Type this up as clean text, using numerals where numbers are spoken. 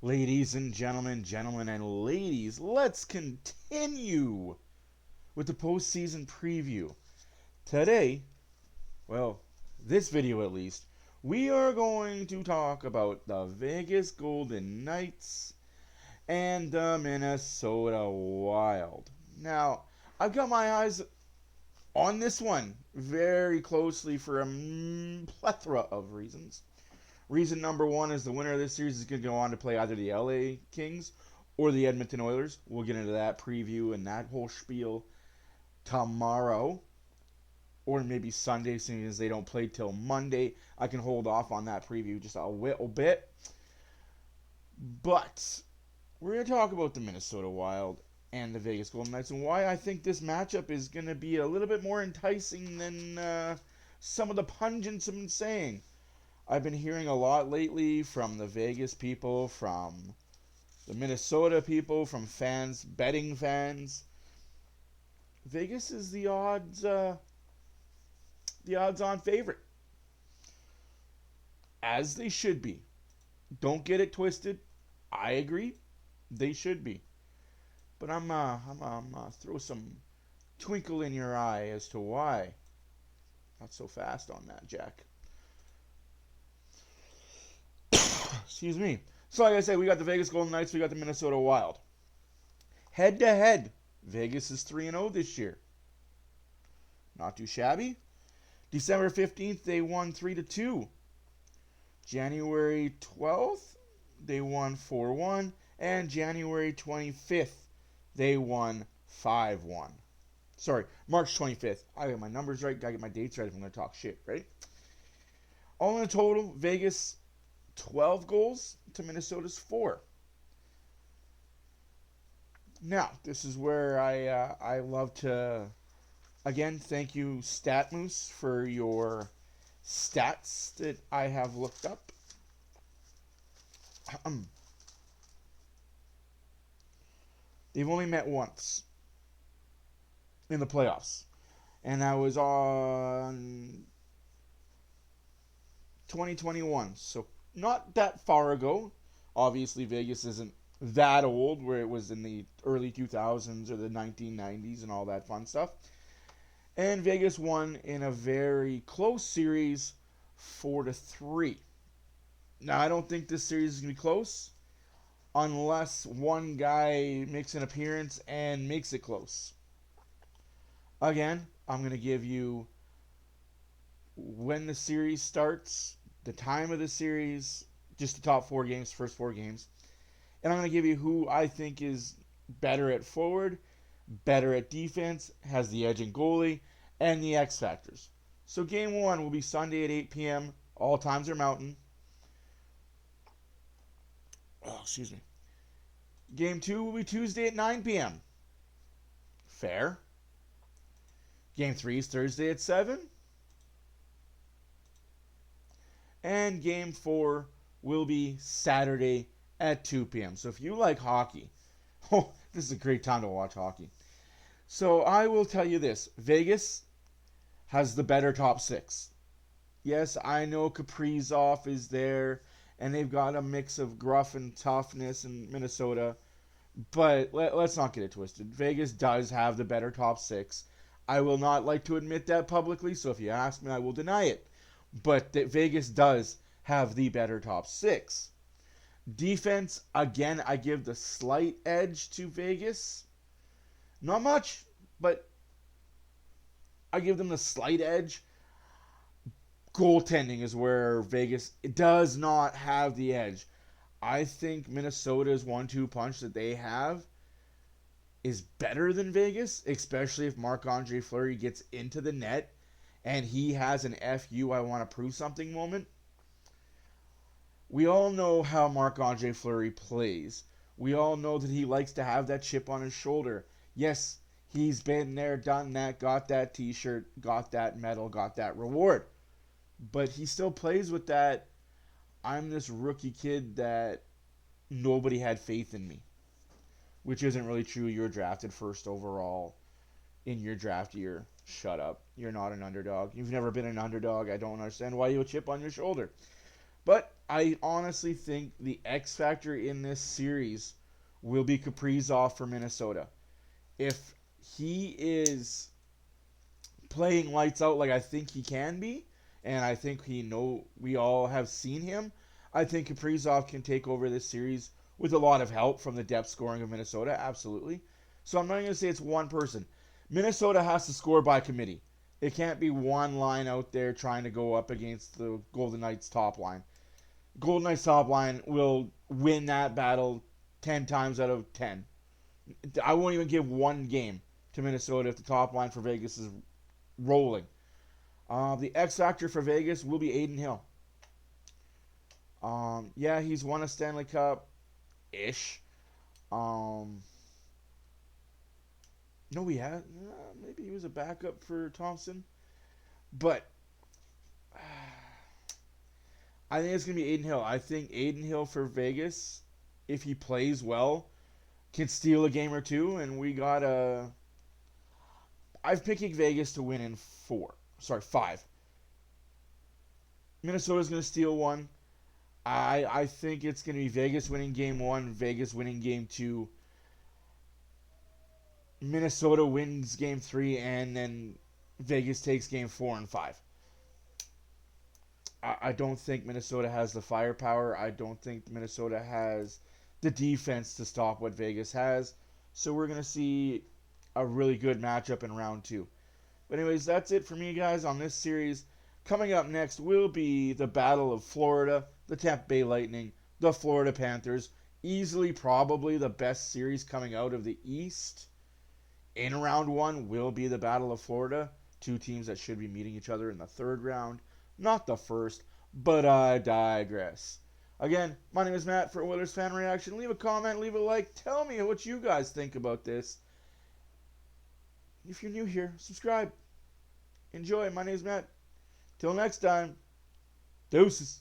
Ladies and gentlemen and ladies, let's continue with the postseason preview. Today, well, this video at least, we are going to talk about the Vegas Golden Knights and the Minnesota Wild. Now, I've got my eyes on this one very closely for a plethora of reasons. Reason number one is the winner of this series is going to go on to play either the LA Kings or the Edmonton Oilers. We'll get into that preview and that whole spiel tomorrow, or maybe Sunday, seeing as they don't play till Monday. I can hold off on that preview just a little bit. But we're going to talk about the Minnesota Wild and the Vegas Golden Knights and why I think this matchup is going to be a little bit more enticing than some of the pundits have been saying. I've been hearing a lot lately from the Vegas people, from the Minnesota people, from fans, betting fans. Vegas is the odds-on favorite, as they should be. Don't get it twisted. I agree, they should be. But I'm throw some twinkle in your eye as to why. Not so fast on that, Jack. Excuse me. So like I said, we got the Vegas Golden Knights, we got the Minnesota Wild. Head to head, Vegas is 3-0 this year. Not too shabby. December 15th, they won 3-2. January 12th, they won 4-1. And January 25th, they won 5-1. Sorry, March 25th. I got my numbers right. Gotta get my dates right if I'm going to talk shit, right? All in a total, Vegas 12 goals to Minnesota's 4. Now, this is where I love to, again, thank you, StatMoose, for your stats that I have looked up. They've only met once in the playoffs, and that was on 2021, so not that far ago. Obviously, Vegas isn't that old, where it was in the early 2000s or the 1990s and all that fun stuff. And Vegas won in a very close series, 4-3. Now, I don't think this series is going to be close unless one guy makes an appearance and makes it close. Again, I'm going to give you when the series starts, the time of the series, just the top 4 games, first 4 games. And I'm going to give you who I think is better at forward, better at defense, has the edge in goalie, and the X factors. So game 1 will be Sunday at 8 p.m. All times are Mountain. Oh, excuse me. Game 2 will be Tuesday at 9 p.m. Fair. Game 3 is Thursday at 7. And Game 4 will be Saturday at 2 p.m. So if you like hockey, oh, this is a great time to watch hockey. So I will tell you this. Vegas has the better top 6. Yes, I know Kaprizov is there, and they've got a mix of gruff and toughness in Minnesota. But let's not get it twisted. Vegas does have the better top 6. I will not like to admit that publicly, so if you ask me, I will deny it. But that Vegas does have the better top 6. Defense, again, I give the slight edge to Vegas. Not much, but I give them the slight edge. Goaltending is where Vegas does not have the edge. I think Minnesota's 1-2 punch that they have is better than Vegas, especially if Marc-Andre Fleury gets into the net and he has an FU I want to prove something moment. We all know how Marc-Andre Fleury plays. We all know that he likes to have that chip on his shoulder. Yes, he's been there, done that, got that t-shirt, got that medal, got that reward. But he still plays with that, I'm this rookie kid that nobody had faith in me. Which isn't really true. You're drafted first overall in your draft year. Shut up. You're not an underdog. You've never been an underdog. I don't understand why you have a chip on your shoulder. But I honestly think the X factor in this series will be Kaprizov for Minnesota. If he is playing lights out like I think he can be, and I think we all have seen him, I think Kaprizov can take over this series with a lot of help from the depth scoring of Minnesota, absolutely. So I'm not going to say it's one person. Minnesota has to score by committee. It can't be one line out there trying to go up against the Golden Knights top line. Golden Knights top line will win that battle 10 times out of 10. I won't even give one game to Minnesota if the top line for Vegas is rolling. The X factor for Vegas will be Adin Hill. Yeah, he's won a Stanley Cup ish. No, he had. Maybe he was a backup for Thompson, but I think it's gonna be Adin Hill. I think Adin Hill for Vegas, if he plays well, can steal a game or two, and we got a. I've picking Vegas to win in 4. Sorry, 5. Minnesota's gonna steal one. I think it's gonna be Vegas winning game 1, Vegas winning game 2. Minnesota wins game 3, and then Vegas takes game 4 and 5. I don't think Minnesota has the firepower. I don't think Minnesota has the defense to stop what Vegas has. So we're going to see a really good matchup in round 2. But anyways, that's it for me, guys, on this series. Coming up next will be the Battle of Florida, the Tampa Bay Lightning, the Florida Panthers. Easily probably the best series coming out of the East. In round 1 will be the Battle of Florida. 2 teams that should be meeting each other in the 3rd round. Not the 1st, but I digress. Again, my name is Matt for Oilers Fan Reaction. Leave a comment, leave a like. Tell me what you guys think about this. If you're new here, subscribe. Enjoy. My name is Matt. Till next time, deuces.